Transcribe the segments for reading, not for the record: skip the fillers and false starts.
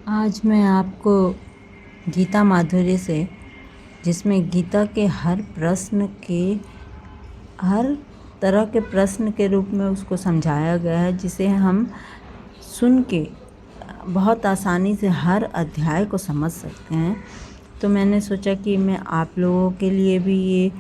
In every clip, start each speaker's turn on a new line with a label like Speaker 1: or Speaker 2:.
Speaker 1: आज मैं आपको गीता माधुर्य से, जिसमें गीता के हर तरह के प्रश्न के रूप में उसको समझाया गया है, जिसे हम सुन के बहुत आसानी से हर अध्याय को समझ सकते हैं। तो मैंने सोचा कि मैं आप लोगों के लिए भी ये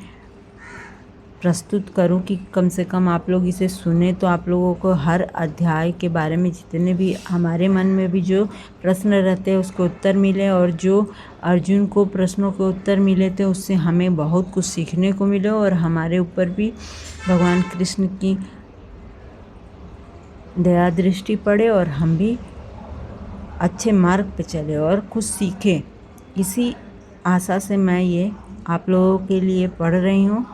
Speaker 1: प्रस्तुत करूं कि कम से कम आप लोग इसे सुने तो आप लोगों को हर अध्याय के बारे में जितने भी हमारे मन में भी जो प्रश्न रहते हैं उसको उत्तर मिले, और जो अर्जुन को प्रश्नों के उत्तर मिले थे उससे हमें बहुत कुछ सीखने को मिले, और हमारे ऊपर भी भगवान कृष्ण की दया दृष्टि पड़े और हम भी अच्छे मार्ग पे चले और कुछ सीखें। इसी आशा से मैं ये आप लोगों के लिए पढ़ रही हूँ।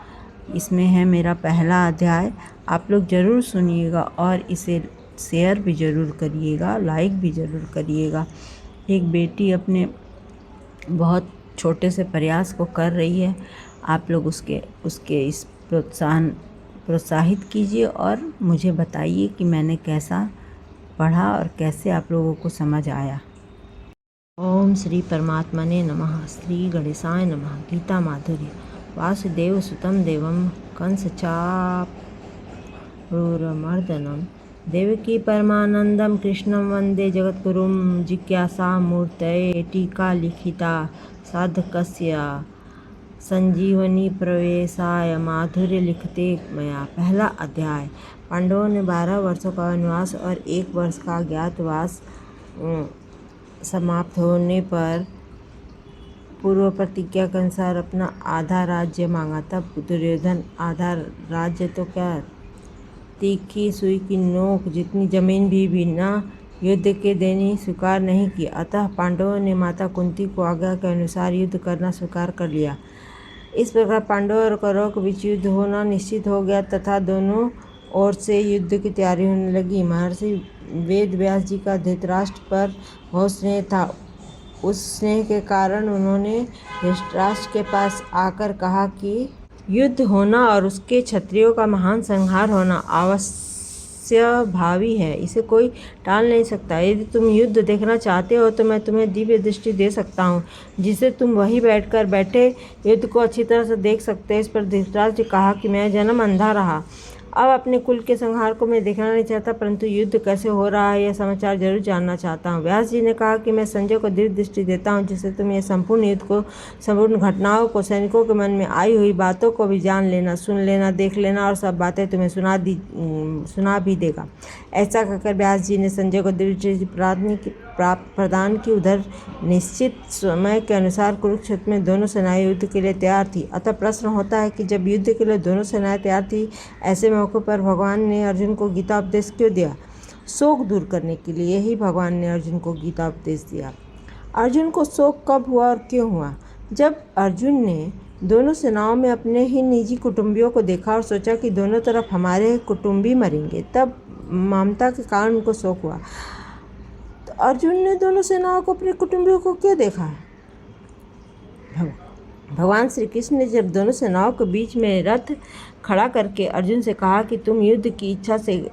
Speaker 1: इसमें है मेरा पहला अध्याय। आप लोग ज़रूर सुनिएगा और इसे शेयर भी ज़रूर करिएगा, लाइक भी ज़रूर करिएगा। एक बेटी अपने बहुत छोटे से प्रयास को कर रही है, आप लोग उसके इस प्रोत्साहित कीजिए और मुझे बताइए कि मैंने कैसा पढ़ा और कैसे आप लोगों को समझ आया। ओम श्री परमात्मने नमः। श्री गणेशाय नमः। गीता माधुर्य। वासुदेव सुतं देवं कंसचारूरमर्दनं देवकी परमानंदं कृष्णं वंदे जगद्गुरुं जिज्ञासामूर्तये। टीका लिखिता साधकस्य संजीवनी प्रवेशाय माधुर्य लिखते मया। पहला अध्याय। पांडवों ने 12 वर्षों का वनवास और 1 वर्ष का अज्ञातवास समाप्त होने पर पूर्व प्रतिज्ञा के अनुसार अपना आधा राज्य मांगा। तब दुर्योधन आधा राज्य तो क्या, तीखी सुई की नोक जितनी जमीन भी बिना युद्ध के देनी स्वीकार नहीं की। अतः पांडवों ने माता कुंती को आज्ञा के अनुसार युद्ध करना स्वीकार कर लिया। इस प्रकार पांडवों और कौरवों के बीच युद्ध होना निश्चित हो गया तथा दोनों ओर से युद्ध की तैयारी होने लगी। महर्षि वेद व्यास जी का धृतराष्ट्र पर बहुत स्नेह था। उस स्नेह के कारण उन्होंने धृतराष्ट्र के पास आकर कहा कि युद्ध होना और उसके क्षत्रियों का महान संहार होना अवश्य भावी है, इसे कोई टाल नहीं सकता। यदि तुम युद्ध देखना चाहते हो तो मैं तुम्हें दिव्य दृष्टि दे सकता हूँ, जिससे तुम वहीं बैठे युद्ध को अच्छी तरह से देख सकते हो। इस पर धृतराष्ट्र ने कहा कि मैं जन्म अंधा रहा, अब अपने कुल के संहार को मैं देखना नहीं चाहता, परंतु युद्ध कैसे हो रहा है यह समाचार जरूर जानना चाहता हूँ। व्यास जी ने कहा कि मैं संजय को दिव्य दृष्टि देता हूँ, जिससे तुम ये संपूर्ण युद्ध को, संपूर्ण घटनाओं को, सैनिकों के मन में आई हुई बातों को भी जान लेना, सुन लेना, देख लेना, और सब बातें तुम्हें सुना भी देगा। ऐसा कहकर व्यास जी ने संजय को दिव्य दृष्टि प्रदान की। उधर निश्चित समय के अनुसार कुरुक्षेत्र में दोनों सेनाएं युद्ध के लिए तैयार थी। अतः प्रश्न होता है कि जब युद्ध के लिए दोनों सेनाएं तैयार थी, ऐसे मौके पर भगवान ने अर्जुन को गीता उपदेश क्यों दिया? शोक दूर करने के लिए ही भगवान ने अर्जुन को गीता उपदेश दिया। अर्जुन को शोक कब हुआ और क्यों हुआ? जब अर्जुन ने दोनों सेनाओं में अपने ही निजी कुटुंबियों को देखा और सोचा कि दोनों तरफ हमारे कुटुंबी मरेंगे, तब ममता के कारण उनको शोक हुआ। तो अर्जुन ने दोनों सेनाओं को, अपने कुटुंबियों को क्यों देखा? भगवान श्री कृष्ण ने जब दोनों सेनाओं के बीच में रथ खड़ा करके अर्जुन से कहा कि तुम युद्ध की इच्छा से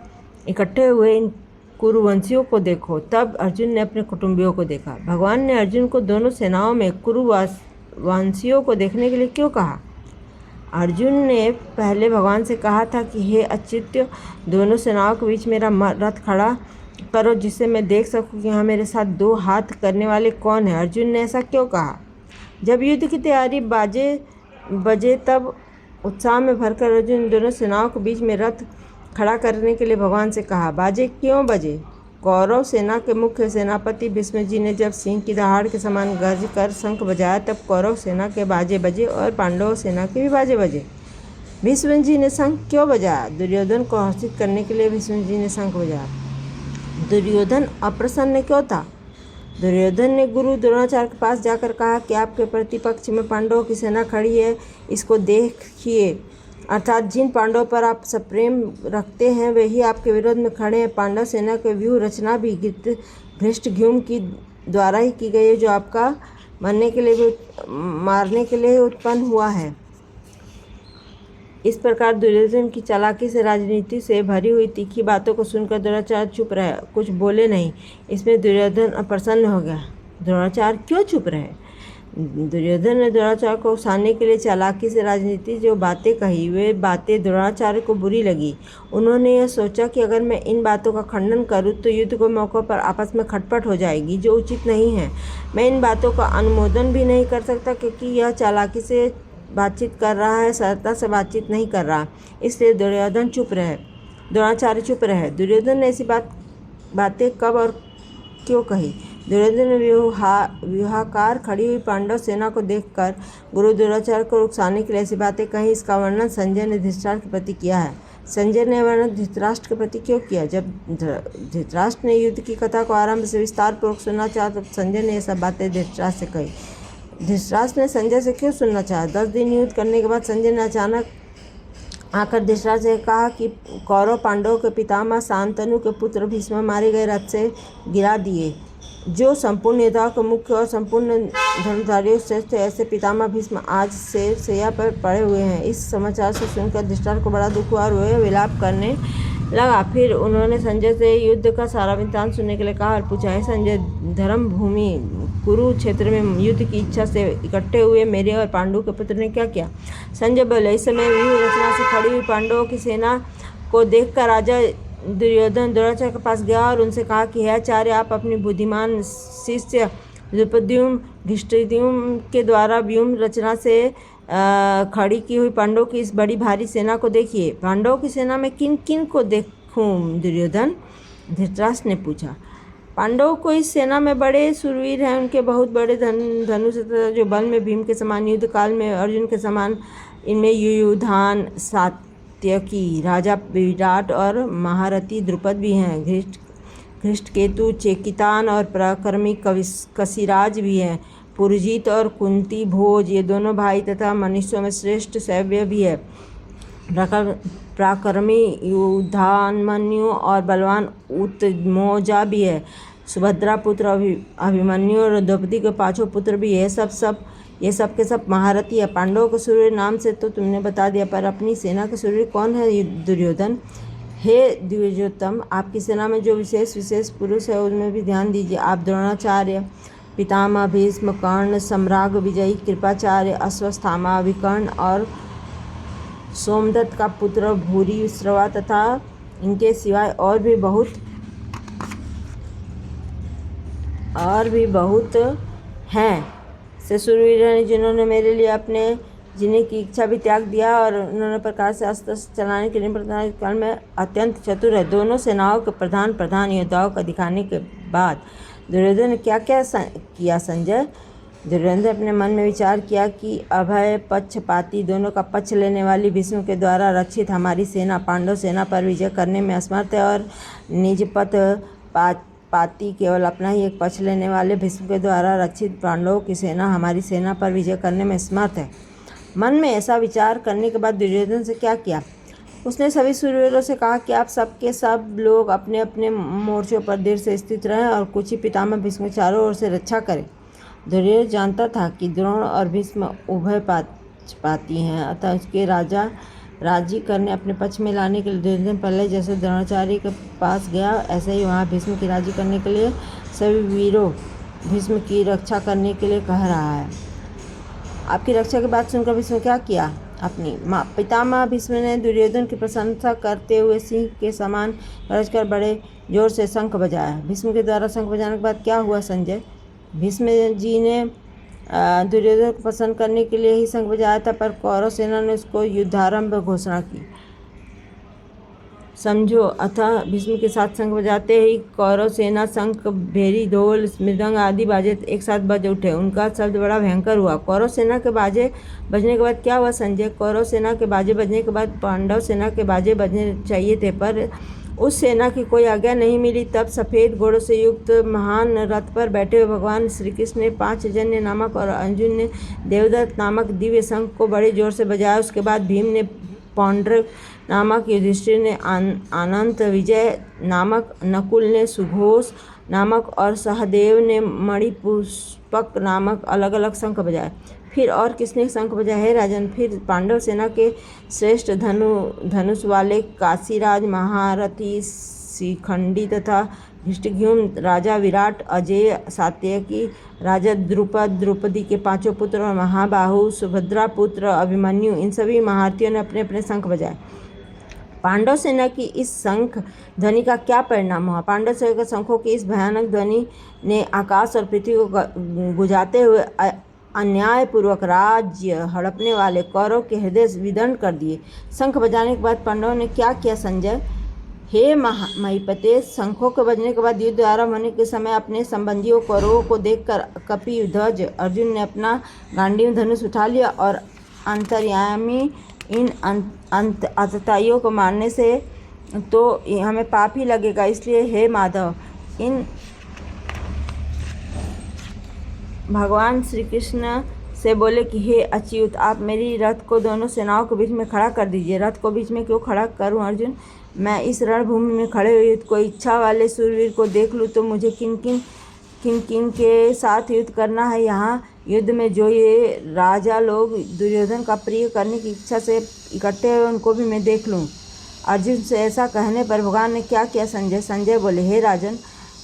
Speaker 1: इकट्ठे हुए इन कुरुवंशियों को देखो, तब अर्जुन ने अपने कुटुंबियों को देखा। भगवान ने अर्जुन को दोनों सेनाओं में कुरुवंशियों को देखने के लिए क्यों कहा? अर्जुन ने पहले भगवान से कहा था कि हे अच्युत, दोनों सेनाओं के बीच मेरा रथ खड़ा करो, जिससे मैं देख सकूं कि हाँ मेरे साथ 2 हाथ करने वाले कौन है। अर्जुन ने ऐसा क्यों कहा? जब युद्ध की तैयारी बजे तब उत्साह में भरकर अर्जुन दोनों सेनाओं के बीच में रथ खड़ा करने के लिए भगवान से कहा। बाजे क्यों बजे? कौरव सेना के मुख्य सेनापति भीष्म जी ने जब सिंह की दहाड़ के समान गर्ज कर शंख बजाया, तब कौरव सेना के बाजे बजे और पांडव सेना के भी बाजे बजे। भीष्म जी ने शंख क्यों बजाया? दुर्योधन को हर्षित करने के लिए भीष्म जी ने शंख बजाया। दुर्योधन अप्रसन्न क्यों था? दुर्योधन ने गुरु द्रोणाचार्य के पास जाकर कहा कि आपके प्रतिपक्ष में पांडवों की सेना खड़ी है, इसको देखिए, अर्थात जिन पांडवों पर आप सप्रेम रखते हैं वे ही आपके विरोध में खड़े हैं। पांडव सेना के व्यूह रचना भी धृष्टद्युम्न की द्वारा ही की गई है, जो आपका मारने के लिए उत्पन्न हुआ है। इस प्रकार दुर्योधन की चालाकी से राजनीति से भरी हुई तीखी बातों को सुनकर द्रोणाचार्य चुप रहे, कुछ बोले नहीं। इसमें दुर्योधन प्रसन्न हो गया। द्रोणाचार्य क्यों चुप रहे? दुर्योधन ने द्रोणाचार्य को उकसाने के लिए चालाकी से राजनीति जो बातें कही, वे बातें द्रोणाचार्य को बुरी लगी। उन्होंने यह सोचा कि अगर मैं इन बातों का खंडन करूं तो युद्ध के मौक़ों पर आपस में खटपट हो जाएगी, जो उचित नहीं है। मैं इन बातों का अनुमोदन भी नहीं कर सकता, क्योंकि यह चालाकी से बातचीत कर रहा है, सरलता से बातचीत नहीं कर रहा। इसलिए द्रोणाचार्य चुप रहे। दुर्योधन ने ऐसी बातें कब और क्यों कही? दुर्योधन ने व्यूहाकार खड़ी हुई पांडव सेना को देखकर गुरु द्रोणाचार्य को उकसाने के लिए ऐसी बातें कही। इसका वर्णन संजय ने धृतराष्ट्र के प्रति किया है। संजय ने वर्णन धृतराष्ट्र के प्रति क्यों किया? जब धृतराष्ट्र ने युद्ध की कथा को आरंभ से विस्तार पूर्वक सुनना चाहा, तब संजय ने ये सब बातें धृतराष्ट्र से कही। धृतराष्ट्र ने संजय से क्यों सुनना चाहा? 10 दिन युद्ध करने के बाद संजय ने अचानक आकर धृतराष्ट्र से कहा कि कौरव पांडवों के पितामह शांतनु के पुत्र भीष्म मारे गए रथ से गिरा दिए, जो संपूर्ण योद्धाओं के मुख्य और संपूर्ण धनुर्धारियों श्रेष्ठ थे। ऐसे पितामह भीष्म आज से शैया पर पड़े हुए हैं। इस समाचार से सुनकर धृतराष्ट्र को बड़ा दुख हुआ और वह विलाप करने लगा। फिर उन्होंने संजय से युद्ध का सारा वृत्तांत सुनने के लिए कहा और पूछा, है संजय, धर्म भूमि कुरुक्षेत्र में युद्ध की इच्छा से इकट्ठे हुए मेरे और पांडु के पुत्र ने क्या किया? संजय बोले, इस समय व्यूह रचना से खड़ी हुई पांडवों की सेना को देखकर राजा दुर्योधन द्रोणाचार्य के पास गया और उनसे कहा कि हे आचार्य, आप अपनी बुद्धिमान शिष्य द्रुपद्युम्न धृष्टद्युम्न के द्वारा व्यूह रचना से खड़ी की हुई पांडवों की इस बड़ी भारी सेना को देखिए। पांडवों की सेना में किन किन को देखूं दुर्योधन? धृतराष्ट्र ने पूछा। पांडवों को इस सेना में बड़े शूरवीर हैं, उनके बहुत बड़े धनुष जो बल में भीम के समान, युद्ध काल में अर्जुन के समान। इनमें युयुधान, सात्यकी, राजा विराट और महारथी द्रुपद भी हैं। धृष्टकेतु, चेकितान और पराक्रमी कशिराज भी हैं। पुरजीत और कुंती भोज, ये दोनों भाई तथा मनुष्यों में श्रेष्ठ सैव्य भी है। पराक्रमी युधामन्यु और बलवान उत्मोजा भी है। सुभद्रा पुत्र अभिमन्यु और द्रौपदी के 5 पुत्र भी है। ये सब के सब महारथी है। पांडवों के सूर्य नाम से तो तुमने बता दिया, पर अपनी सेना के सूर्य कौन है दुर्योधन? हे द्विजोत्तम, आपकी सेना में जो विशेष पुरुष है उनमें भी ध्यान दीजिए। आप द्रोणाचार्य, पितामह भीष्म, कर्ण, सम्राग विजयी, कृपाचार्य, अश्वत्थामा, विकर्ण और सोमदत्त का पुत्र भूरिश्रवा तथा इनके सिवाय और भी बहुत हैं से शूरवीर हैं, जिन्होंने मेरे लिए अपने जीने की इच्छा भी त्याग दिया और उन्होंने प्रकार से अस्त्र चलाने के लिए काल में अत्यंत चतुर है। दोनों सेनाओं के प्रधान योद्धाओं का दिखाने के बाद दुर्योधन ने क्या क्या किया? संजय, दुर्योधन ने अपने मन में विचार किया कि अभय पक्षपाती, दोनों का पक्ष लेने वाली भीष्म के द्वारा रक्षित हमारी सेना पांडव सेना पर विजय करने में असमर्थ है और निजपक्षपाती केवल अपना ही एक पक्ष लेने वाले भीष्म के द्वारा रक्षित पांडवों की सेना हमारी सेना पर विजय करने में समर्थ है। मन में ऐसा विचार करने के बाद दुर्योधन से क्या किया? उसने सभी शूरवीरों से कहा कि आप सब लोग अपने अपने मोर्चों पर देर से स्थित रहें और कुछ ही पितामह भीष्म चारों ओर से रक्षा करें। दुर्योधन जानता था कि द्रोण और भीष्म उभय पक्षपाती हैं, अतः उसके राजी करने अपने पक्ष में लाने के लिए दुर्योधन पहले जैसे द्रोणाचार्य के पास गया, ऐसे ही वहाँ भीष्म की राजी करने के लिए सभी वीरों भीष्म की रक्षा करने के लिए कह रहा है। आपकी रक्षा की बात सुनकर भीष्म क्या किया? अपनी पितामह भीष्म ने दुर्योधन की प्रशंसा करते हुए सिंह के समान गरज कर बड़े जोर से शंख बजाया। भीष्म के द्वारा शंख बजाने के बाद क्या हुआ संजय? भीष्म जी ने दुर्योधन को प्रसन्न करने के लिए ही शंख बजाया था, पर कौरव सेना ने उसको युद्धारंभ घोषणा की। समझो, अतः भीष्म के साथ शंख बजाते ही कौरव सेना शंख, भेरी, ढोल, मृदंग आदि बाजे एक साथ बज उठे। उनका शब्द बड़ा भयंकर हुआ। कौरव सेना के बाजे बजने के बाद क्या हुआ संजय? कौरव सेना के बाजे बजने के बाद पांडव सेना के बाजे बजने चाहिए थे, पर उस सेना की कोई आज्ञा नहीं मिली। तब सफ़ेद घोड़ों से युक्त महान रथ पर बैठे हुए भगवान श्री कृष्ण ने पांचजन्य नामक और अर्जुन ने देवदत्त नामक दिव्य शंख को बड़े जोर से बजाया। उसके बाद भीम ने पौंड्रक नामक, युधिष्ठिर ने अनंत, विजय नामक, नकुल ने सुघोष नामक और सहदेव ने मणिपुष्पक नामक अलग अलग शंख बजाए। फिर और किसने शंख बजाए? हे राजन, फिर पांडव सेना के श्रेष्ठ धनुष वाले काशीराज, महारथी शिखंडी तथा धृष्टद्युम्न, राजा विराट, अजेय, सात्यकी, राजा द्रुपद, द्रौपदी के 5 पुत्र और महाबाहु सुभद्रा पुत्र अभिमन्यु, इन सभी महारथियों ने अपने अपने शंख बजाए। पांडव सेना की इस शंख ध्वनि का क्या परिणाम हुआ? पांडव सेना के शंखों की इस भयानक ध्वनि ने आकाश और पृथ्वी को गुजाते हुए अन्यायपूर्वक राज्य हड़पने वाले कौरव के हृदय विदीर्ण कर दिए। शंख बजाने के बाद पांडवों ने क्या किया संजय? हे महीपते, शंखों के बजने के बाद युद्ध आरंभ होने के समय अपने संबंधियों कौरवों को देखकर कपिध्वज अर्जुन ने अपना गांडीव धनुष उठा लिया और अंतर्यामी इन आतताइयों को मारने से तो हमें पाप ही लगेगा, इसलिए हे माधव, इन भगवान श्री कृष्ण से बोले कि हे अच्युत, आप मेरी रथ को दोनों सेनाओं के बीच में खड़ा कर दीजिए। रथ को बीच में क्यों खड़ा करूं अर्जुन? मैं इस रणभूमि में खड़े हुए को इच्छा वाले सूरवीर को देख लूँ तो मुझे किन के साथ युद्ध करना है। यहाँ युद्ध में जो ये राजा लोग दुर्योधन का प्रिय करने की इच्छा से इकट्ठे हुए उनको भी मैं देख लूँ। अर्जुन से ऐसा कहने पर भगवान ने क्या किया संजय? संजय बोले, हे राजन,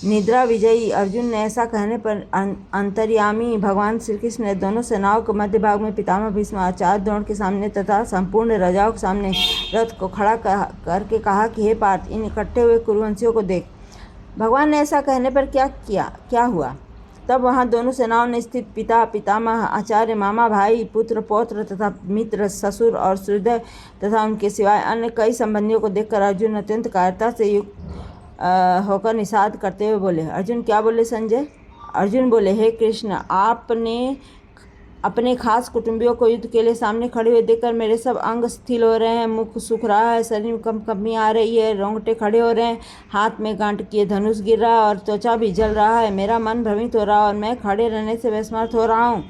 Speaker 1: निद्रा विजयी अर्जुन ने ऐसा कहने पर अंतर्यामी भगवान श्री कृष्ण ने दोनों सेनाओं के मध्य भाग में पितामह भीष्म, आचार्य द्रोण के सामने तथा संपूर्ण राजाओं के सामने रथ को खड़ा करके कहा कि हे पार्थ, इन इकट्ठे हुए कुरुवंशियों को देख। भगवान ने ऐसा कहने पर क्या हुआ? तब वहाँ दोनों सेनाओं ने स्थित पिता, पितामह, आचार्य, मामा, भाई, पुत्र, पौत्र तथा मित्र, ससुर और सुहृद तथा उनके सिवाय अन्य कई संबंधियों को देखकर अर्जुन अत्यंत कायरता से युक्त होकर निषाद करते हुए बोले। अर्जुन क्या बोले संजय? अर्जुन बोले, हे कृष्ण, आपने अपने खास कुटुंबियों को युद्ध के लिए सामने खड़े हुए देखकर मेरे सब अंग शिथिल हो रहे हैं, मुख सूख रहा है, शरीर में कंपनी आ रही है, रोंगटे खड़े हो रहे हैं, हाथ में गांठ किए धनुष गिर रहा है और त्वचा भी जल रहा है, मेरा मन भ्रमित हो रहा है और मैं खड़े रहने से विस्मृत हो रहा हूँ।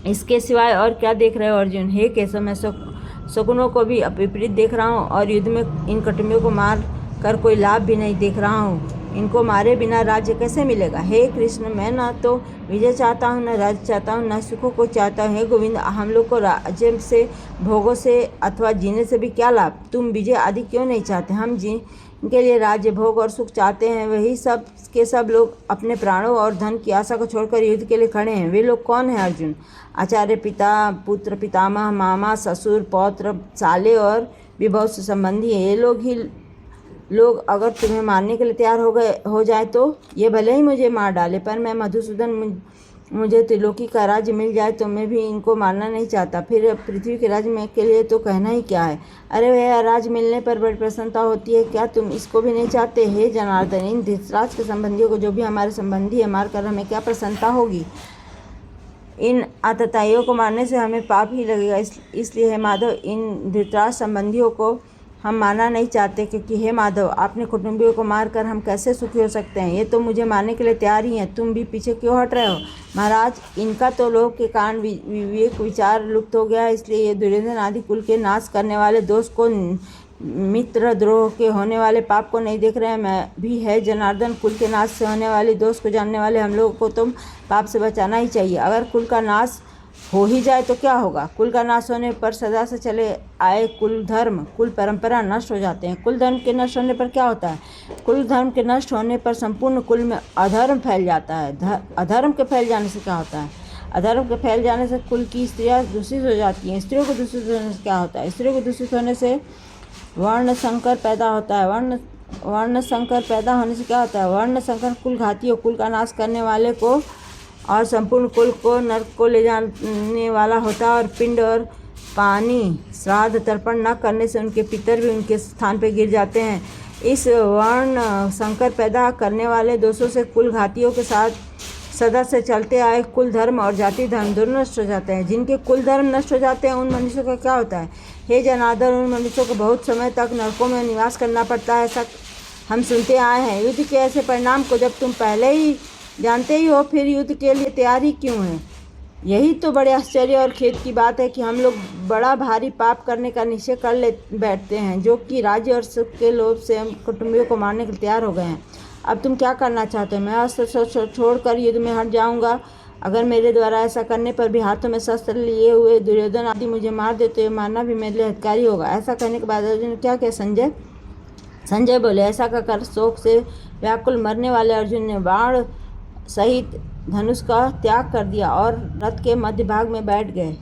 Speaker 1: इसके सिवाय और क्या देख रहे हो अर्जुन? हे केशव, मैं शकुनों को भी विपरीत देख रहा हूँ और युद्ध में इन कुटुंबियों को मार कर कोई लाभ भी नहीं देख रहा हूँ। इनको मारे बिना राज्य कैसे मिलेगा? हे कृष्ण, मैं न तो विजय चाहता हूँ, न राज्य चाहता हूँ, न सुखों को चाहता हूँ। हे गोविंद, हम लोग को राज्य से, भोगों से अथवा जीने से भी क्या लाभ? तुम विजय आदि क्यों नहीं चाहते? हम जिनके लिए राज्य, भोग और सुख चाहते हैं वही सब के सब लोग अपने प्राणों और धन की आशा को छोड़कर युद्ध के लिए खड़े हैं। वे लोग कौन हैं अर्जुन? आचार्य, पिता, पुत्र, पितामह, मामा, ससुर, पौत्र, साले और भी बहुत से संबंधी हैं। ये लोग अगर तुम्हें मारने के लिए तैयार हो जाए तो ये भले ही मुझे मार डाले, पर मैं मधुसूदन, मुझे त्रिलोकी का राज्य मिल जाए तो मैं भी इनको मारना नहीं चाहता। फिर पृथ्वी के राज्य में के लिए तो कहना ही क्या है। अरे भैया, राज्य मिलने पर बड़ी प्रसन्नता होती है, क्या तुम इसको भी नहीं चाहते? हे जनार्दन, इन धृतराज के संबंधियों को, जो भी हमारे संबंधी है, मारकर हमें क्या प्रसन्नता होगी? इन आतताइयों को मारने से हमें पाप ही लगेगा। इसलिए हे माधव, इन धृतराज संबंधियों को हम मारना नहीं चाहते, क्योंकि हे माधव, आपने कुटुंबियों को मारकर हम कैसे सुखी हो सकते हैं? ये तो मुझे मारने के लिए तैयार ही हैं। तुम भी पीछे क्यों हट रहे हो? महाराज, इनका तो लोभ के कारण विवेक विचार लुप्त हो गया है, इसलिए ये दुर्योधन आदि कुल के नाश करने वाले दोष को, मित्र द्रोह के होने वाले पाप को नहीं देख रहे हैं। मैं भी है जनार्दन, कुल के नाश से होने वाले दोष को जानने वाले हम लोगों को तुम पाप से बचाना ही चाहिए। अगर कुल का नाश हो ही जाए तो क्या होगा? कुल का नाश होने पर सदा से चले आए कुल धर्म, कुल परंपरा नष्ट हो जाते हैं। कुल धर्म के नष्ट होने पर क्या होता है? कुल धर्म के नष्ट होने पर संपूर्ण कुल में अधर्म फैल जाता है। अधर्म के फैल जाने से क्या होता है? अधर्म के फैल जाने से कुल की स्त्रियाँ दूषित हो जाती हैं। स्त्रियों को दूषित होने से क्या होता है? स्त्रियों को दूषित होने से वर्ण संकर पैदा होता है। वर्ण संकर पैदा होने से क्या होता है? वर्ण संकर कुल घाती हो, कुल का नाश करने वाले को और संपूर्ण कुल को नरक को ले जाने वाला होता है। और पिंड और पानी श्राद्ध तर्पण न करने से उनके पितर भी उनके स्थान पर गिर जाते हैं। इस वर्ण संकर पैदा करने वाले दोषों से कुल घातियों के साथ सदा से चलते आए कुल धर्म और जाति धर्म दोनों नष्ट हो जाते हैं। जिनके कुल धर्म नष्ट हो जाते हैं उन मनुष्यों का क्या होता है? हे जनार्दन, उन मनुष्यों को बहुत समय तक नरकों में निवास करना पड़ता है, ऐसा हम सुनते आए हैं। युद्ध के ऐसे परिणाम को जब तुम पहले ही जानते ही हो, फिर युद्ध के लिए तैयारी क्यों है? यही तो बड़े आश्चर्य और खेद की बात है कि हम लोग बड़ा भारी पाप करने का निश्चय कर बैठते हैं, जो कि राज्य और सुख के लोभ से हम कुटुंबियों को मारने के लिए तैयार हो गए हैं। अब तुम क्या करना चाहते हो? मैं अस्त्र छोड़कर युद्ध में हट जाऊंगा। अगर मेरे द्वारा ऐसा करने पर भी हाथों में शस्त्र लिए हुए दुर्योधन आदि मुझे मार देते हुए मारना भी मेरे लिए हितकारी होगा। ऐसा करने के बाद अर्जुन ने क्या किया? संजय बोले। ऐसा कहकर शोक से व्याकुल मरने वाले अर्जुन ने बाण सहित धनुष का त्याग कर दिया और रथ के मध्य भाग में बैठ गए।